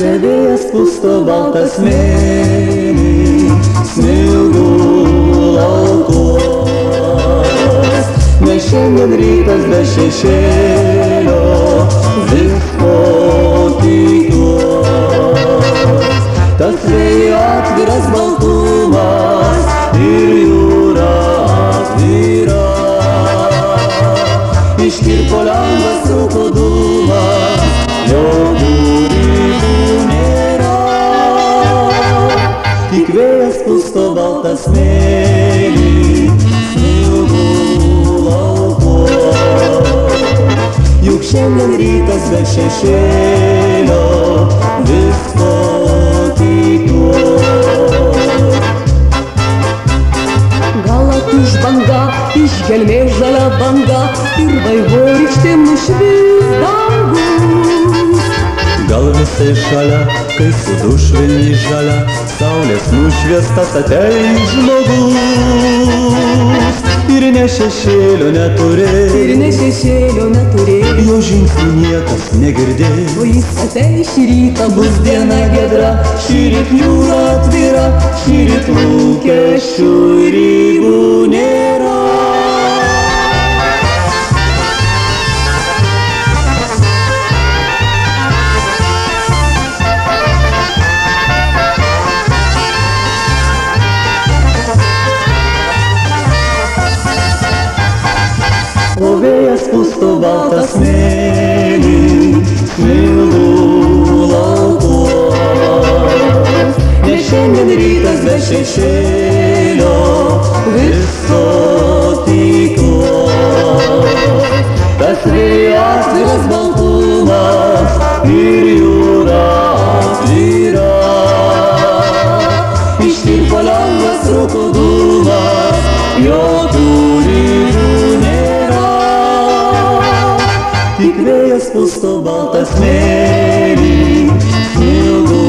Čia vėjas pusto baltas smėlį, smilgų laukuos. Nes šiandien rytas be šešėlio, visko tikiuos. Tas vėjo atviras baltumas ir jūra atvira. Iškirpo lengvas rūko dūmas, jokių ribų nėra. Tik vėjas pusto baltas smėlį, smilgų laukuos. Juk šiandien rytas be šešėlio, visko tikiuos. Gal atūš banga, iš gelmės žalia banga ir vaivorykštėm nušvis dangus. Gal visai šalia, kai suduš vilni žalia, saulės nušviestas ateis žmogus. Ir ne šešėlio neturės, Ir ne šešėlio neturės, jo žingsnių niekas negirdės. o jis ateis šį rytą, Bus diena giedra, šįryt jūra atvira, šįryt lūkesčių ribų nėra. O vėjas pusto baltas smėlį, smilgų laukuos. Nes šiandien rytas be šešėlio, visko tikiuos. Tas vėjo atviras baltumas ir jūra atvira. Ištirpo lengvas rūko dūmas, jokių ribų nėra. Tik vėjas pusto baltas smėlį, smilgų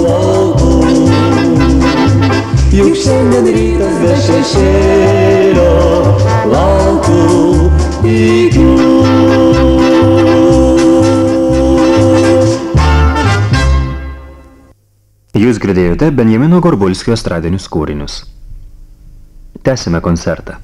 laukuos. Juk šiandien rytas be šešėlio, laukiu, tikiu. Jūs girdėjote Benjamino Gorbulskio estradinius kūrinius. Tęsime koncertą.